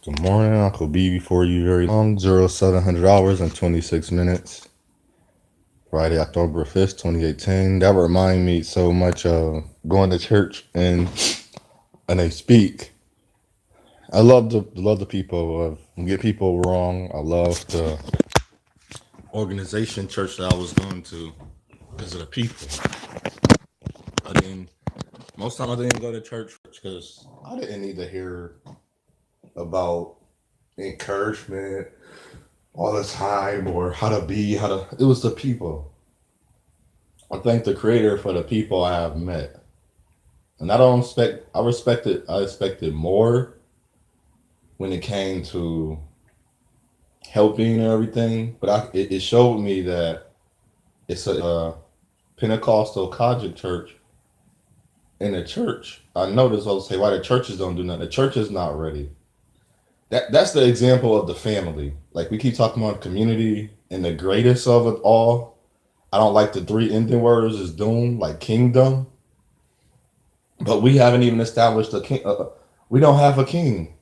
Good morning. Uncle B before you very long. 0700 hours and 26 minutes. Friday, October 5th, 2018. That remind me so much of going to church and they speak. I love the people. Get people wrong. I love the organization church that I was going to because of the people. I didn't. Most time I didn't go to church because I didn't need to hear about encouragement all the time or how to be, how to. It was the people. I thank the creator for the people I have met. And I don't expect, I expected more when it came to helping and everything. But it showed me that it's a Pentecostal Kojic church. In the church, I noticed, I'll say, why the churches don't do nothing. The church is not ready. That's the example of the family. Like we keep talking about community and the greatest of it all. I don't like the three ending words is doom, like kingdom. But we haven't even established a king. We don't have a king.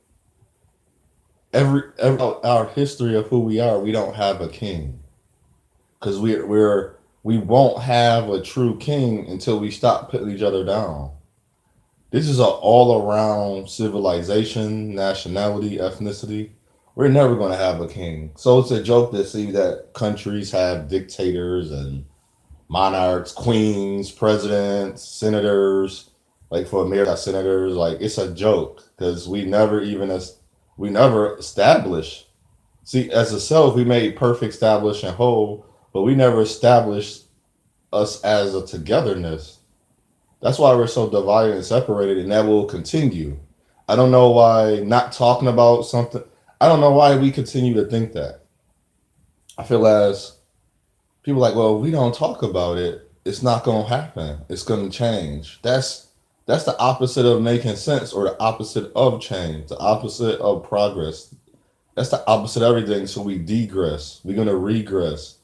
Every our history of who we are, we don't have a king because we won't have a true king until we stop putting each other down. This is an all around civilization, nationality, ethnicity. We're never going to have a king. So it's a joke to see that countries have dictators and monarchs, queens, presidents, senators. Like for America, senators, like it's a joke because we never established. See, as a self, we made perfect, established, and whole, but we never established us as a togetherness. That's why we're so divided and separated, and that will continue. I don't know why not talking about something. I don't know why we continue to think that. I feel as people like, well, we don't talk about it. It's not going to happen. It's going to change. That's the opposite of making sense, or the opposite of change, the opposite of progress. That's the opposite of everything. So we degress. We're gonna regress.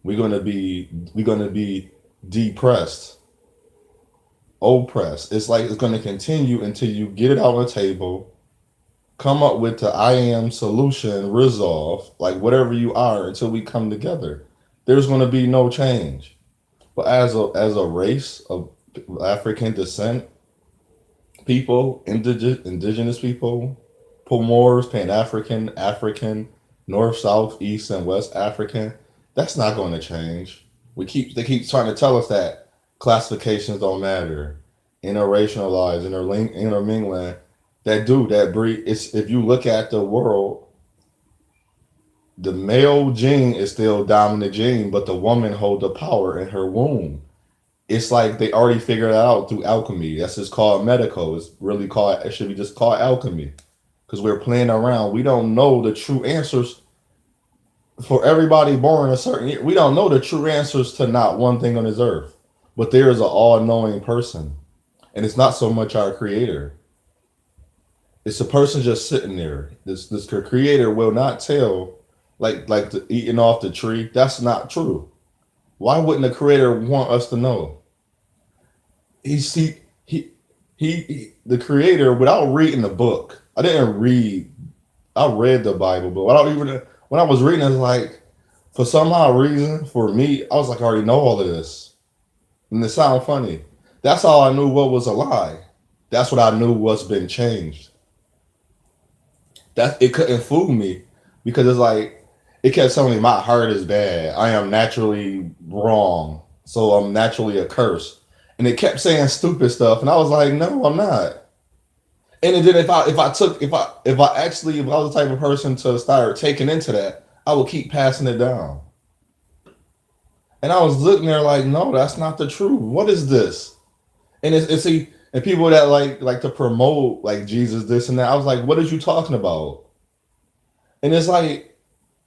We're gonna be depressed, oppressed. It's like it's gonna continue until you get it out on the table, come up with the I am solution, resolve, like whatever you are, until we come together. There's gonna be no change. But as a race of African descent, people, indigenous people, Pomors, Pan African, African, North, South, East, and West African. That's not going to change. They keep trying to tell us that classifications don't matter, interracialized, intermingling. That breed. It's if you look at the world, the male gene is still dominant gene, but the woman hold the power in her womb. It's like they already figured it out through alchemy. That's just called medical. It's really called. It should be just called alchemy because we're playing around. We don't know the true answers for everybody born a certain year. We don't know the true answers to not one thing on this earth, but there is an all-knowing person, and it's not so much our creator. It's a person just sitting there. This creator will not tell, like the eating off the tree. That's not true. Why wouldn't the creator want us to know? He's the creator without reading the book. I didn't read. I read the Bible, but when I was reading, it's like for some odd reason for me, I was like, I already know all of this, and it sounded funny. That's all I knew what was a lie. That's what I knew what's been changed. That it couldn't fool me because it's like it kept telling me my heart is bad. I am naturally wrong, so I'm naturally a curse, and it kept saying stupid stuff, and I was like, no, I'm not. And then if I was the type of person to start taking into that, I would keep passing it down. And I was looking there like, no, that's not the truth. What is this? And see, and people that like to promote like Jesus, this and that. I was like, what are you talking about? And it's like,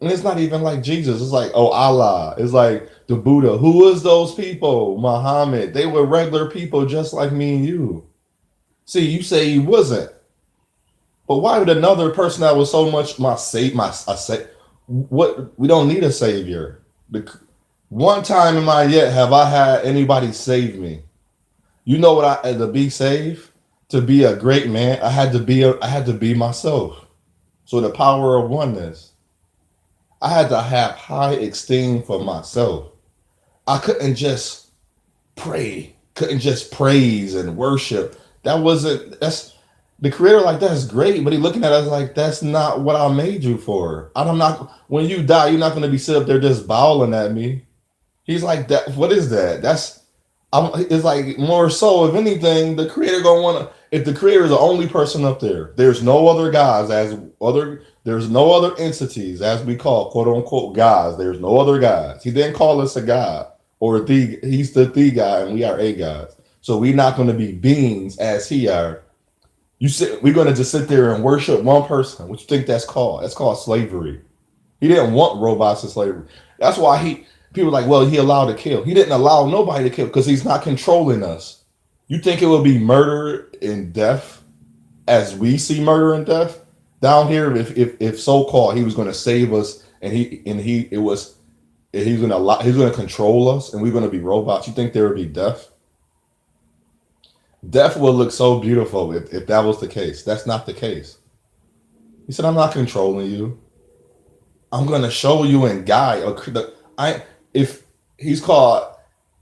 and it's not even like Jesus. It's like, oh Allah. It's like the Buddha. Who was those people? Muhammad. They were regular people just like me and you. See, you say he wasn't. But why would another person that was so much I say what we don't need a savior. One time in my yet have I had anybody save me. You know what I to be saved, to be a great man, I had to be myself. So the power of oneness, I had to have high esteem for myself. I couldn't just pray, couldn't just praise and worship. That's the creator, like, that's great, but he looking at us like, that's not what I made you for. I'm not, when you die, you're not going to be sitting up there just bowling at me. He's like, that. What is that? It's like, more so, if anything, the creator gonna wanna. If the creator is the only person up there, there's no other gods There's no other entities as we call quote unquote gods. There's no other gods. He didn't call us a god or the. He's the god, and we are a god. So we're not going to be beings as he are. We're going to just sit there and worship one person. What you think that's called? That's called slavery. He didn't want robots in slavery. That's why people are like, well, he allowed to kill. He didn't allow nobody to kill because he's not controlling us. You think it would be murder and death as we see murder and death down here? If so called he was going to save us and he's going to allow, he's going to control us and we're going to be robots. You think there would be death? Death would look so beautiful if that was the case. That's not the case. He said, I'm not controlling you. I'm gonna show you and guide. If he's called,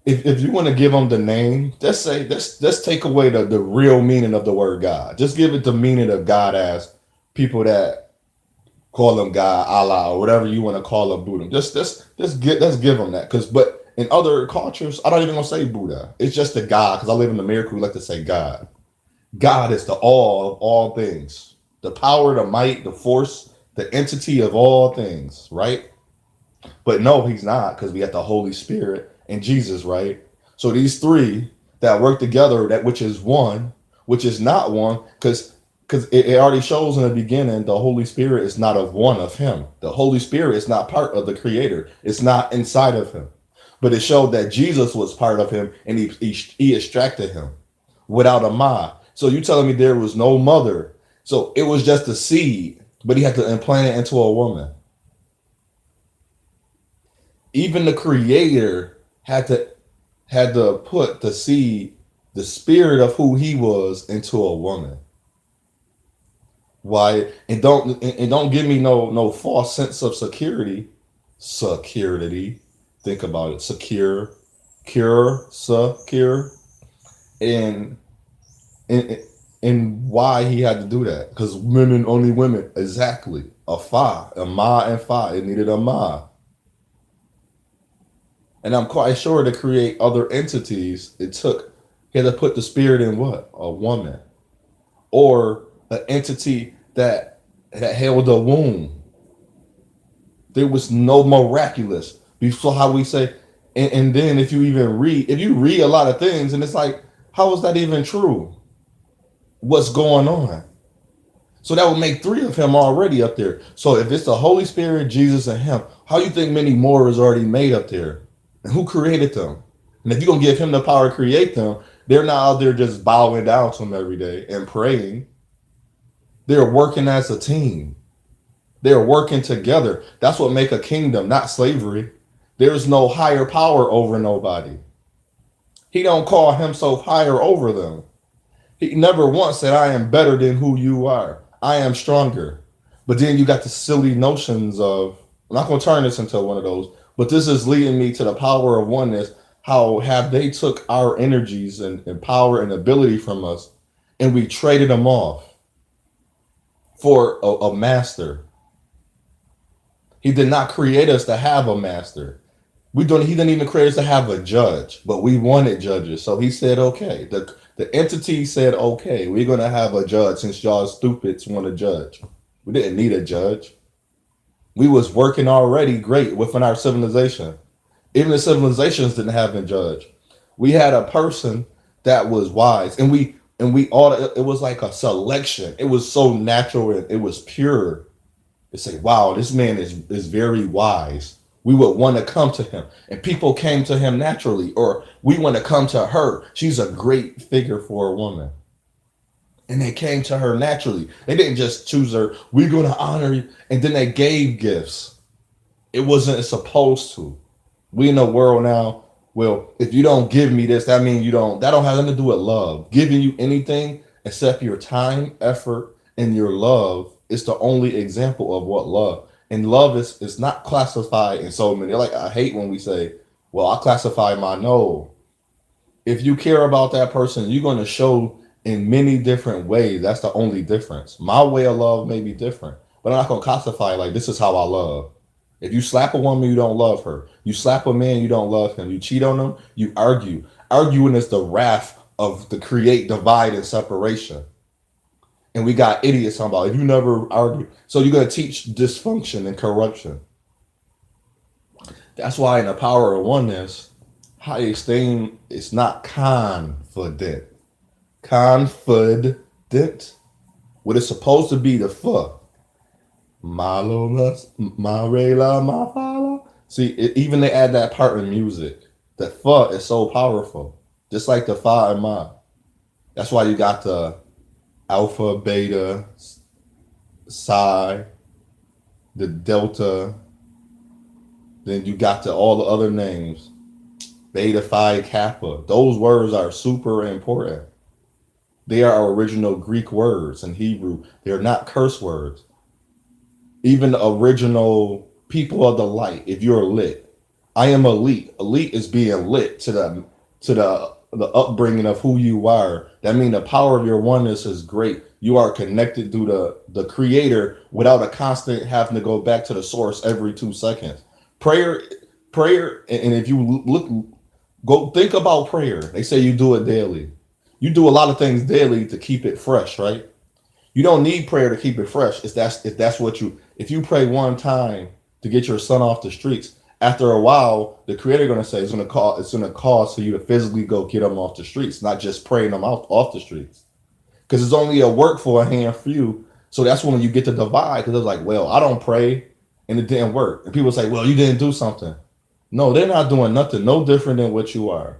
if you want to give him the name, let's take away the real meaning of the word God. Just give it the meaning of God as people that call him God, Allah, or whatever you want to call him, Buddha. Let's give him that. But in other cultures, I don't even gonna say Buddha. It's just the God, because I live in America, we like to say God. God is the all of all things, the power, the might, the force, the entity of all things, right? But no, he's not, because we got the Holy Spirit and Jesus, right? So these three that work together, that which is one, which is not one, because it already shows in the beginning, the Holy Spirit is not of one of him. The Holy Spirit is not part of the Creator. It's not inside of him. But it showed that Jesus was part of him, and he extracted him without a ma. So you telling me there was no mother? So it was just a seed, but he had to implant it into a woman. Even the creator had to put the seed, the spirit of who he was, into a woman. Why? And don't give me no false sense of security. Security. Think about it. Secure, secure, and and why he had to do that? Because women, only women, exactly. A ma and fa. It needed a ma. And I'm quite sure to create other entities, he had to put the spirit in what? A woman. Or an entity that held a womb. There was no miraculous. Before how we say, and then if you read a lot of things, and it's like, how is that even true? What's going on? So that would make three of him already up there. So if it's the Holy Spirit, Jesus, and him, how you think many more is already made up there? And who created them? And if you're going to give him the power to create them, they're not out there just bowing down to him every day and praying. They're working as a team. They're working together. That's what make a kingdom, not slavery. There's no higher power over nobody. He don't call himself higher over them. He never once said, I am better than who you are. I am stronger. But then you got the silly notions of, I'm not going to turn this into one of those, but this is leading me to the power of oneness. How have they took our energies and power and ability from us, and we traded them off for a master. He did not create us to have a master. He didn't even create us to have a judge, but we wanted judges. So he said, okay, the entity said, okay, we're going to have a judge since y'all stupids want a judge. We didn't need a judge. We was working already great within our civilization. Even the civilizations didn't have a judge. We had a person that was wise, and we all, it was like a selection. It was so natural and it was pure. To say, wow, this man is very wise. We would want to come to him, and people came to him naturally, or we want to come to her. She's a great figure for a woman. And they came to her naturally. They didn't just choose her. We're going to honor you. And then they gave gifts. It wasn't supposed to. We in a world now, well, if you don't give me this, that means that don't have nothing to do with love. Giving you anything except your time, effort, and your love It's the only example of what love. And love is not classified in so many. Like I hate when we say, "Well, I classify my no." If you care about that person, you're going to show in many different ways. That's the only difference. My way of love may be different, but I'm not going to classify it like this is how I love. If you slap a woman, you don't love her. You slap a man, you don't love him. You cheat on him, you argue. Arguing is the wrath of the create divide and separation. And we got idiots talking about if you never argue. So you're going to teach dysfunction and corruption. That's why in the power of oneness, high esteem is not confident. Confident. What it's supposed to be the fuck. Malo, ma re la, ma fa la. See, even they add that part in music. The fuck is so powerful. Just like the fa and ma. That's why you got the alpha, beta, psi, the delta. Then you got all the other names. Beta, Phi, Kappa. Those words are super important. They are original Greek words in Hebrew. They're not curse words. Even the original people of the light, if you're lit. I am elite. Elite is being lit to the upbringing of who you are. That means the power of your oneness is great. You are connected through the creator without a constant having to go back to the source every 2 seconds. Prayer, and if you look, go think about prayer. They say you do it daily. You do a lot of things daily to keep it fresh, right? You don't need prayer to keep it fresh. If that's what if you pray one time to get your son off the streets, after a while, the creator gonna say it's gonna cause for you to physically go get them off the streets, not just praying them out off the streets. Because it's only a work for a hand few. So that's when you get the divide, because it's like, well, I don't pray and it didn't work. And people say, well, you didn't do something. No, they're not doing nothing no different than what you are.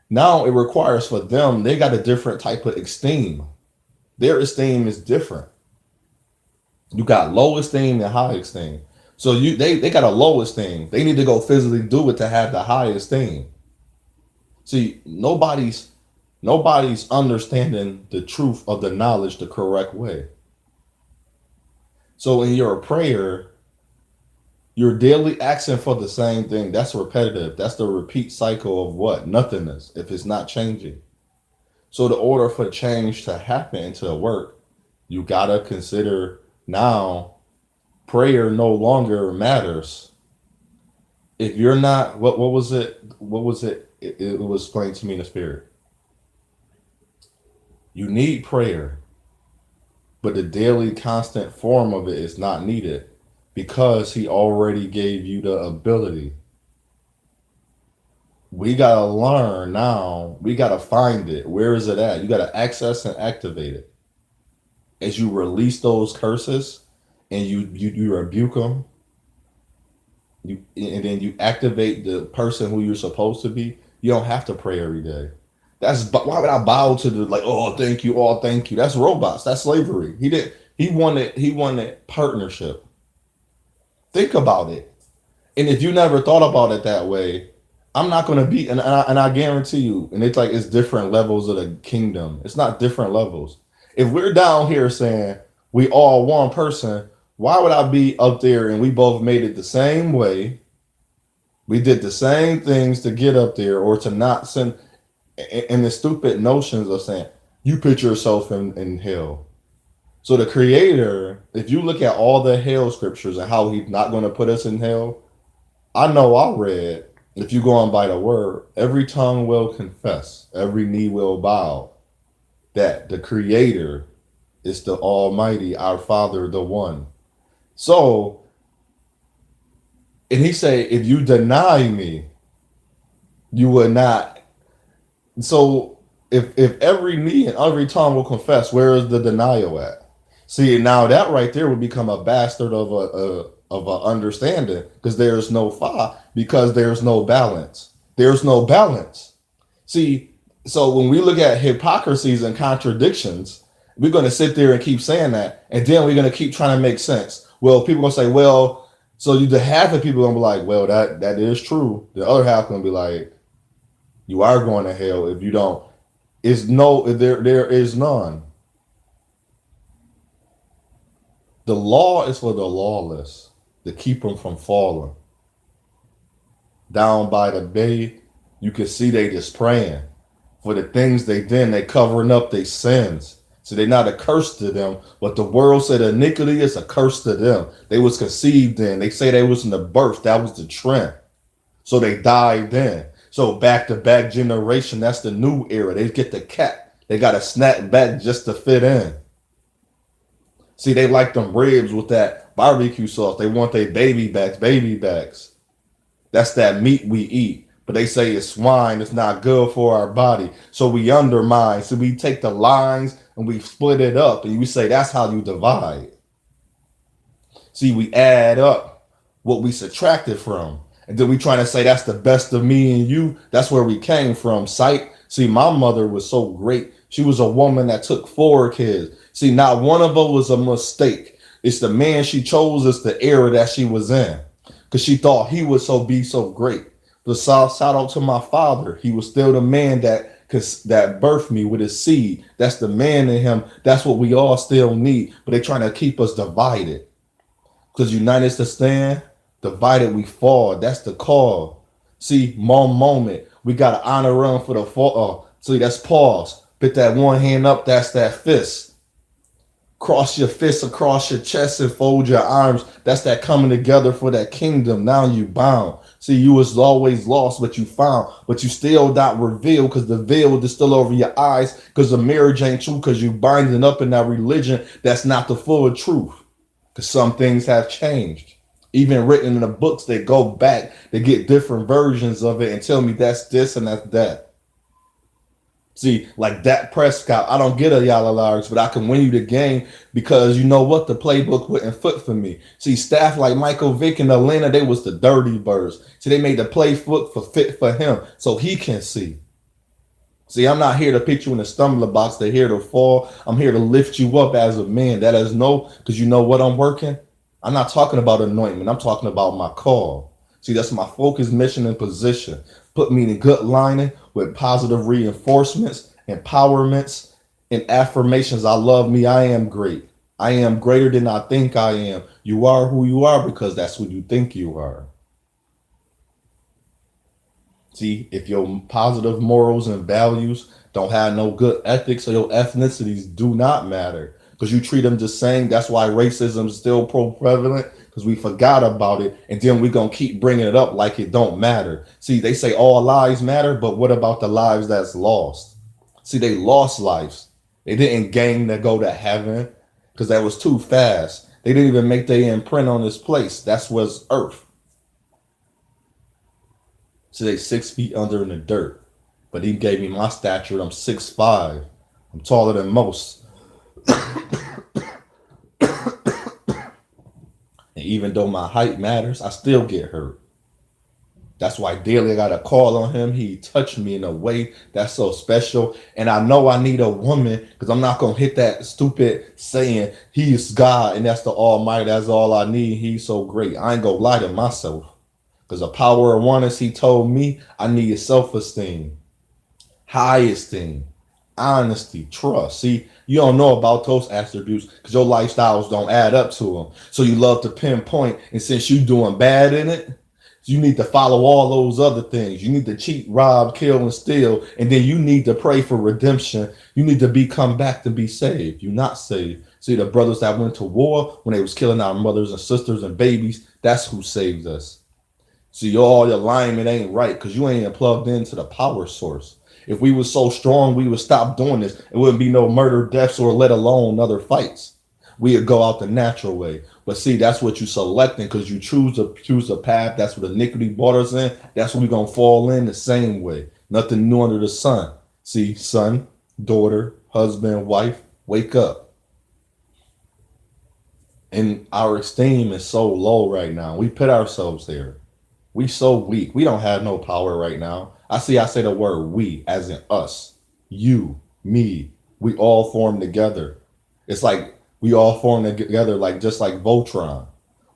Now it requires for them, they got a different type of esteem. Their esteem is different. You got low esteem and high esteem. So they got a low esteem. They need to go physically do it to have the high esteem. See, nobody's understanding the truth of the knowledge the correct way. So in your prayer, you're daily asking for the same thing. That's repetitive. That's the repeat cycle of what? Nothingness, if it's not changing. So the order for change to happen, to work, you gotta consider now prayer no longer matters. If you're not, what was it? What was it? It was explained to me in the spirit. You need prayer, but the daily constant form of it is not needed because he already gave you the ability. We gotta learn now. We gotta find it. Where is it at? You gotta access and activate it. As you release those curses and you rebuke them, and then you activate the person who you're supposed to be. You don't have to pray every day. Why would I bow to the like? Oh, thank you. Oh, thank you. That's robots. That's slavery. He wanted partnership. Think about it. And if you never thought about it that way, I'm not going to be. And I guarantee you. And it's like it's different levels of the kingdom. It's not different levels. If we're down here saying we all one person, why would I be up there and we both made it the same way? We did the same things to get up there or to not send. And the stupid notions of saying you put yourself in hell. So the creator, if you look at all the hell scriptures and how he's not going to put us in hell, I know I read, if you go on by the word, every tongue will confess, every knee will bow, that the creator is the almighty, our father, the one. So, and he say, if you deny me, you will not. So if every knee and every tongue will confess, where is the denial at? See, now that right there would become a bastard of a understanding, because there's no fa, because there's no balance. There's no balance. See, so when we look at hypocrisies and contradictions, we're going to sit there and keep saying that, and then we're going to keep trying to make sense. Well, people are going to say, well, so the half of people are going to be like, well, that is true. The other half going to be like, you are going to hell if you don't. There is none. The law is for the lawless to keep them from falling. Down by the bay, you can see they just praying for the things they did. They covering up their sins. So they're not a curse to them, but the world said iniquity is a curse to them. They was conceived in. They say they was in the birth. That was the trend. So they died in. So back to back generation, that's the new era. They get the cat. They got to snap back just to fit in. See, they like them ribs with that barbecue sauce. They want their baby backs, baby backs. That's that meat we eat. But they say it's swine. It's not good for our body. So we undermine. So we take the lines and we split it up. And we say that's how you divide. See, we add up what we subtracted from. And then we trying to say that's the best of me and you. That's where we came from. Sight. See, my mother was so great. She was a woman that took 4 kids. See, not one of them was a mistake. It's the man she chose. It's the era that she was in. Because she thought he would be so great. But shout out to my father. He was still the man that birthed me with his seed. That's the man in him. That's what we all still need. But they trying to keep us divided. Because united to stand, divided we fall. That's the call. See, moment. We got to honor him for the fall. See, that's pause. Put that one hand up. That's that fist. Cross your fists across your chest and fold your arms. That's that coming together for that kingdom. Now you bound. See, you was always lost, but you found. But you still not revealed because the veil is still over your eyes because the marriage ain't true because you binding up in that religion that's not the full truth. Because some things have changed. Even written in the books, they go back. They get different versions of it and tell me that's this and that's that. See, like Dak Prescott, I don't get a y'all large, but I can win you the game because you know what? The playbook wouldn't foot for me. See, staff like Michael Vick in Atlanta, they was the dirty birds. See, they made the play foot for fit for him so he can see. See, I'm not here to put you in a stumbling box. They're here to fall. I'm here to lift you up as a man. That is no, because you know what I'm working? I'm not talking about anointment. I'm talking about my call. See, that's my focus, mission, and position. Put me in good lining with positive reinforcements, empowerments, and affirmations. I love me. I am great. I am greater than I think I am. You are who you are because that's who you think you are. See, if your positive morals and values don't have no good ethics or your ethnicities do not matter because you treat them the same. That's why racism is still prevalent because we forgot about it. And then we're going to keep bringing it up like it don't matter. See, they say all lives matter, but what about the lives that's lost? See, they lost lives. They didn't gain to go to heaven because that was too fast. They didn't even make their imprint on this place. That's what's earth. So they 6 feet under in the dirt. But he gave me my stature. I'm 6'5". I'm taller than most. And even though my height matters, I still get hurt. That's why daily I got to call on him. He touched me in a way that's so special. And I know I need a woman because I'm not going to hit that stupid saying he's God and that's the Almighty. That's all I need. He's so great. I ain't going to lie to myself. Because the power of oneness, he told me I need self-esteem, high esteem, honesty, trust. See, you don't know about those attributes because your lifestyles don't add up to them. So you love to pinpoint. And since you're doing bad in it, you need to follow all those other things. You need to cheat, rob, kill, and steal. And then you need to pray for redemption. You need to come back to be saved. You're not saved. See, the brothers that went to war when they was killing our mothers and sisters and babies, that's who saved us. See, all your alignment ain't right because you ain't plugged into the power source. If we were so strong, we would stop doing this. It wouldn't be no murder, deaths, or let alone other fights. We would go out the natural way. But see, that's what you selecting because you choose a path. That's what iniquity brought us in. That's what we're going to fall in the same way. Nothing new under the sun. See, son, daughter, husband, wife, wake up. And our esteem is so low right now. We put ourselves there. We so weak. We don't have no power right now. I say the word we as in us, you, me. We all form together. It's like we all form together like just like Voltron.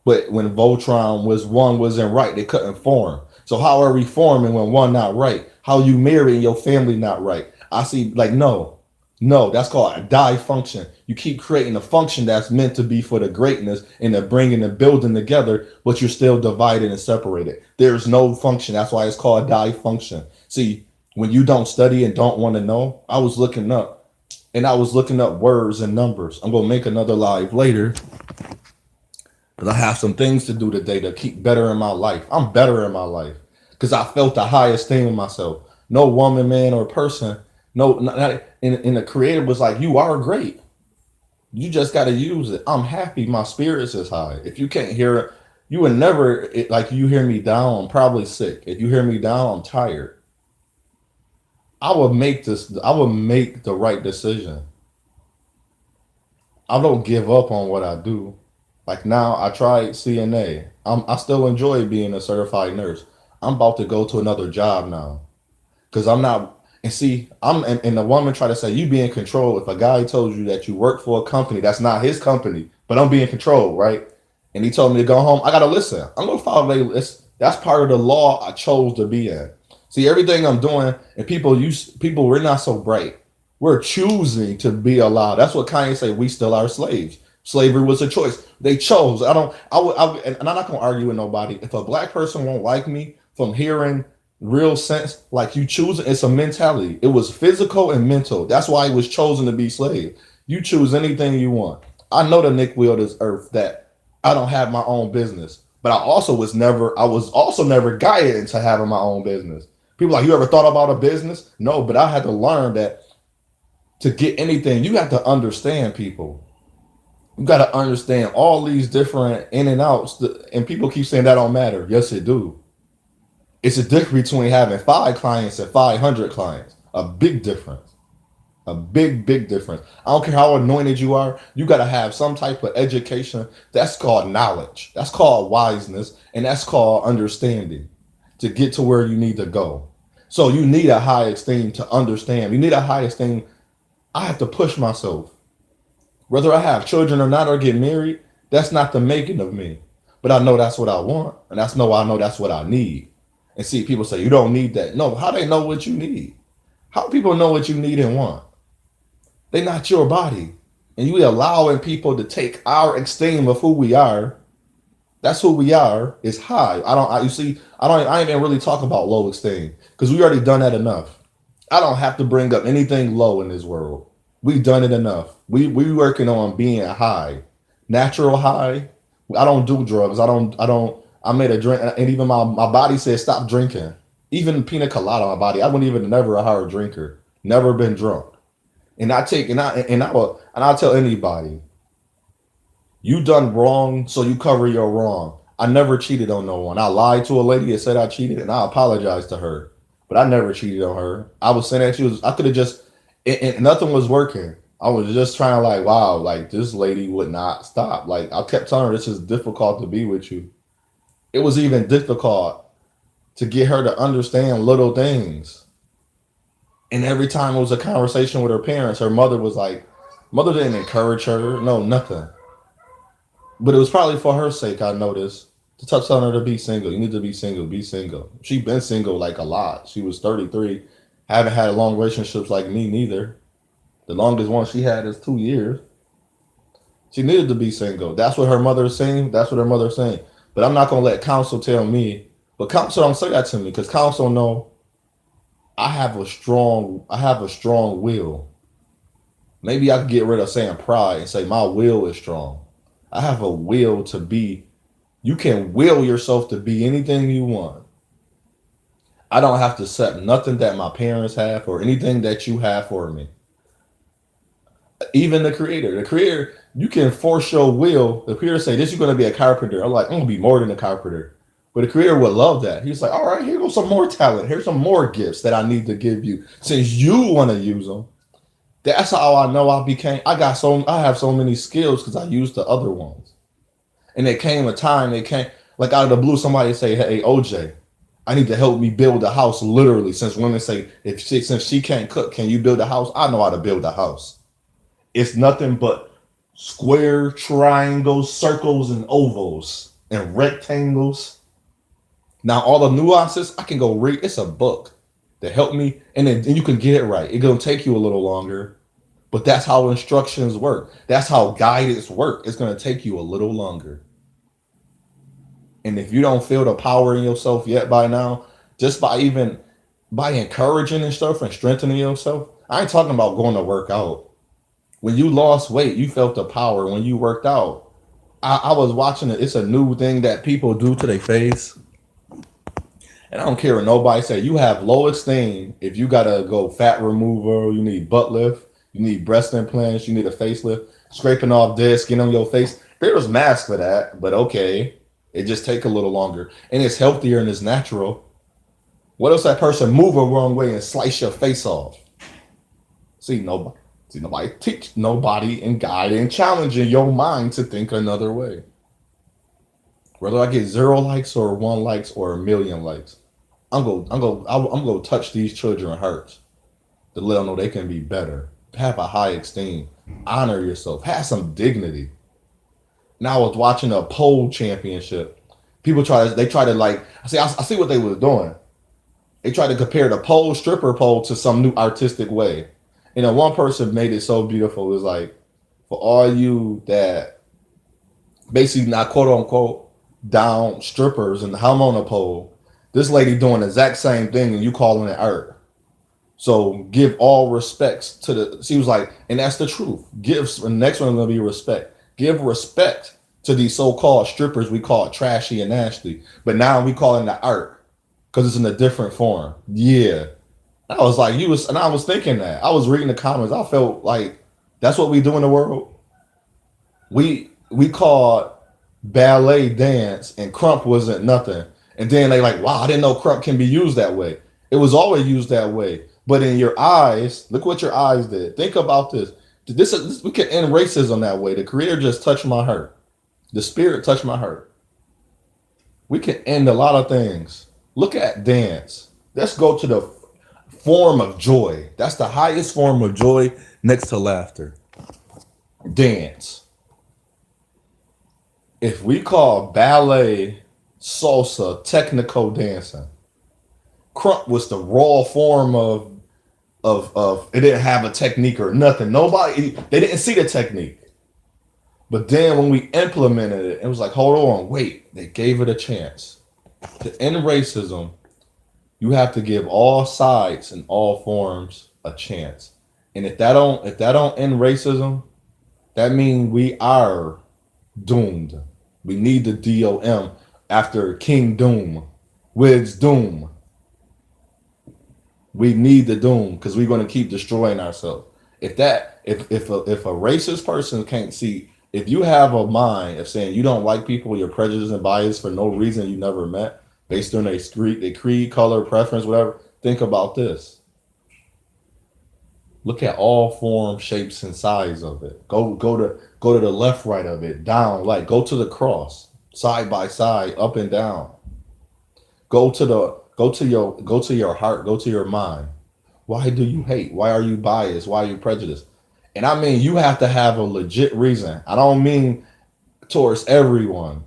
But when Voltron wasn't right, they couldn't form. So how are we forming when one not right? How you marrying your family not right? I see like no, that's called a die function. You keep creating a function that's meant to be for the greatness and the bringing and building together, but you're still divided and separated. There's no function. That's why it's called function. See, when you don't study and don't want to know, I was looking up and I was looking up words and numbers. I'm going to make another live later because I have some things to do today to keep better in my life. I'm better in my life because I felt the high esteem of myself. No woman, man, or person, no, not, and the creator was like, you are great. You just got to use it. I'm happy. My spirits is high. If you can't hear it, you would never, like you hear me down, I'm probably sick. If you hear me down, I'm tired. I would make the right decision. I don't give up on what I do. Like now, I tried CNA. I still enjoy being a certified nurse. I'm about to go to another job now because I'm not. And see, and the woman try to say you be in control. If a guy told you that you work for a company that's not his company, but I'm being controlled, right? And he told me to go home, I gotta listen. I'm gonna follow their list. That's part of the law I chose to be in. See, everything I'm doing, and people, we're not so bright. We're choosing to be allowed. That's what Kanye say. We still are slaves. Slavery was a choice. They chose. And I'm not gonna argue with nobody. If a black person won't like me from hearing real sense, like you choosing, it's a mentality. It was physical and mental. That's why he was chosen to be slave. You choose anything you want. I know the Nick wheel this earth that I don't have my own business, but I was also never guided into having my own business. People like, you ever thought about a business? No, but I had to learn that to get anything, you have to understand people. You got to understand all these different in and outs. And people keep saying that don't matter. Yes, it do. It's a difference between having 5 clients and 500 clients. A big difference. A big, big difference. I don't care how anointed you are. You got to have some type of education. That's called knowledge. That's called wiseness. And that's called understanding to get to where you need to go. So you need a high esteem to understand. You need a high esteem. I have to push myself. Whether I have children or not or get married, that's not the making of me. But I know that's what I want. And I know that's what I need. And see, people say, you don't need that. No, how they know what you need? How do people know what you need and want? They're not your body. And you allowing people to take our esteem of who we are. That's who we are. Is high. I ain't even really talk about low esteem because we already done that enough. I don't have to bring up anything low in this world. We done it enough. We working on being high, natural high. I don't do drugs. I made a drink, and even my body said stop drinking. Even pina colada, my body. I wasn't even never a hard drinker. Never been drunk. And I'll tell anybody, you done wrong, so you cover your wrong. I never cheated on no one. I lied to a lady and said I cheated, and I apologized to her. But I never cheated on her. I was saying that I could have just, and nothing was working. I was just trying to like, wow, like this lady would not stop. Like I kept telling her this is difficult to be with you. It was even difficult to get her to understand little things. And every time it was a conversation with her parents, her mother was like, mother didn't encourage her, no, nothing. But it was probably for her sake, I noticed, to touch on her to be single. You need to be single, be single. She been single like a lot. She was 33. Haven't had long relationships like me neither. The longest one she had is 2 years. She needed to be single. That's what her mother is saying. That's what her mother is saying. But I'm not gonna let counsel tell me. But counsel don't say that to me because counsel know I have a strong will. Maybe I could get rid of saying pride and say my will is strong. I have a will to be. You can will yourself to be anything you want. I don't have to accept nothing that my parents have or anything that you have for me. Even the creator. The creator, you can force your will. The creator say, this you're going to be a carpenter. I'm like, I'm going to be more than a carpenter. But the creator would love that. He's like, all right, here goes some more talent. Here's some more gifts that I need to give you. Since you want to use them. That's how I know I have so many skills because I used the other ones. And there came a time, like out of the blue, somebody say, hey, OJ, I need to help me build a house. Literally, since women say, since she can't cook, can you build a house? I know how to build a house. It's nothing but square, triangles, circles, and ovals, and rectangles. Now, all the nuances, I can go read. It's a book that helped me, and then you can get it right. It's going to take you a little longer, But that's how instructions work. That's how guidance work. It's going to take you a little longer. And if you don't feel the power in yourself yet by now, just by even by encouraging and stuff and strengthening yourself, I ain't talking about going to work out. When you lost weight, you felt the power. When you worked out, I was watching it. It's a new thing that people do to their face. And I don't care what nobody say. You have low esteem if you gotta go fat removal, you need butt lift, you need breast implants, you need a facelift, scraping off dead skin on your face. There's masks for that, but okay. It just take a little longer. And it's healthier and it's natural. What else that person move a wrong way and slice your face off? See nobody. See nobody teach nobody and guide and challenging your mind to think another way. Whether I get 0 likes or 1 likes or 1 million likes, I'm gonna touch these children hearts to let them know they can be better. Have a high esteem. Honor yourself. Have some dignity. Now I was watching a pole championship. They try to like I see what they was doing. They tried to compare the pole stripper pole to some new artistic way. And then one person made it so beautiful. It was like, for all you that basically not quote unquote down strippers and hum on a pole, this lady doing the exact same thing and you calling it art. So give all respects to the. She was like, and that's the truth. The next one gonna be respect. Give respect to these so-called strippers. We call it trashy and nasty, but now we call it the art because it's in a different form. Yeah, I was like, and I was thinking that. I was reading the comments. I felt like that's what we do in the world. We called ballet dance and crump wasn't nothing, and then they like, wow, I didn't know crump can be used that way. It was always used that way. But in your eyes, look what your eyes did. Think about this. We can end racism that way. The creator just touched my heart. The spirit touched my heart. We can end a lot of things. Look at dance. Let's go to the form of joy. That's the highest form of joy next to laughter. Dance. If we call ballet, salsa, technical dancing, crump was the raw form of it didn't have a technique or nothing. They didn't see the technique. But then when we implemented it, it was like, hold on, wait, they gave it a chance. To end racism, you have to give all sides and all forms a chance. And if that don't end racism, that means we are doomed. We need the DOM after King Doom. Wid's Doom. We need the doom because we're going to keep destroying ourselves. If a racist person can't see, if you have a mind of saying you don't like people, you're prejudiced and biased for no reason you never met, based on their creed, color, preference, whatever, think about this. Look at all forms, shapes, and size of it. Go to the left, right of it, down, like go to the cross, side by side, up and down. Go to your heart, go to your mind. Why do you hate? Why are you biased? Why are you prejudiced? And I mean, you have to have a legit reason. I don't mean towards everyone.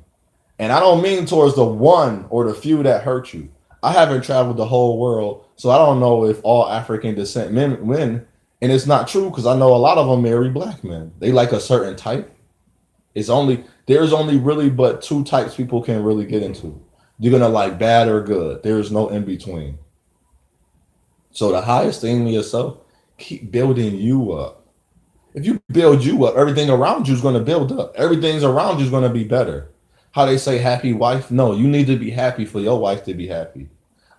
And I don't mean towards the one or the few that hurt you. I haven't traveled the whole world, so I don't know if all African descent men win. And it's not true because I know a lot of them marry black men. They like a certain type. There's only really but two types people can really get into. You're gonna like bad or good. There is no in between. So the highest thing in yourself, keep building you up. If you build you up, everything around you is gonna build up. Everything's around you is gonna be better. How they say happy wife? No, you need to be happy for your wife to be happy.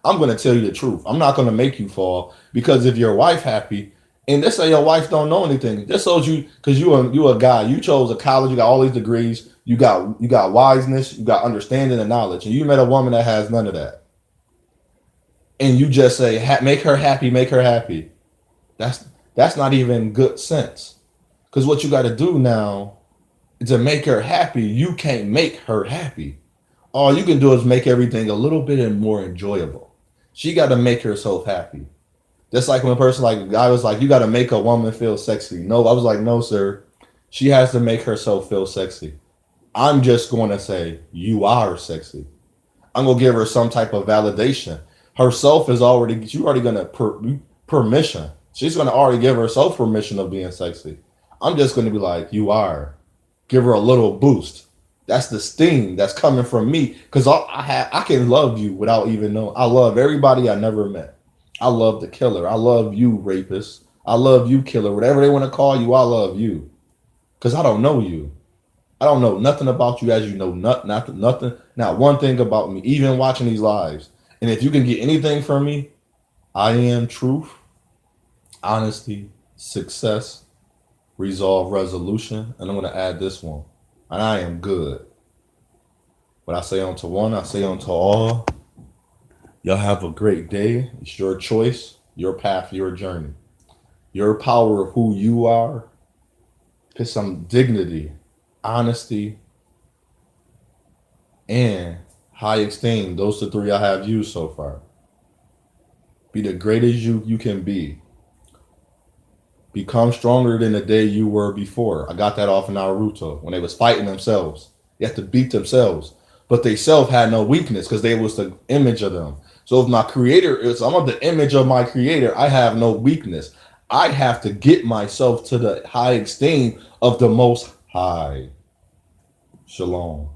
I'm gonna tell you the truth. I'm not gonna make you fall because if your wife happy, and let's say your wife don't know anything, just so you because you a guy, you chose a college, you got all these degrees, you got wiseness, you got understanding and knowledge, and you met a woman that has none of that, and you just say make her happy, make her happy. That's not even good sense, because what you got to do now to make her happy, you can't make her happy. All you can do is make everything a little bit more enjoyable. She got to make herself happy. Just like when a person like a guy was like, you got to make a woman feel sexy. No, I was like, no, sir. She has to make herself feel sexy. I'm just going to say, you are sexy. I'm going to give her some type of validation. Herself is already going to permission. She's gonna already give herself permission of being sexy. I'm just gonna be like, you are. Give her a little boost. That's the steam that's coming from me. Cause I can love you without even knowing. I love everybody I never met. I love the killer. I love you, rapist. I love you, killer. Whatever they want to call you, I love you. Cause I don't know you. I don't know nothing about you as you know nothing. Not one thing about me, even watching these lives. And if you can get anything from me, I am truth, honesty, success, resolve, resolution. And I'm going to add this one. And I am good. What I say unto one, I say unto all. Y'all have a great day. It's your choice, your path, your journey. Your power of who you are. Put some dignity, honesty, and high esteem. Those are the three I have used so far. Be the greatest you can be. Become stronger than the day you were before. I got that off in Naruto when they was fighting themselves. They had to beat themselves, but they self had no weakness because they was the image of them. So if my creator is, I'm of the image of my creator, I have no weakness. I have to get myself to the high esteem of the Most High. Shalom.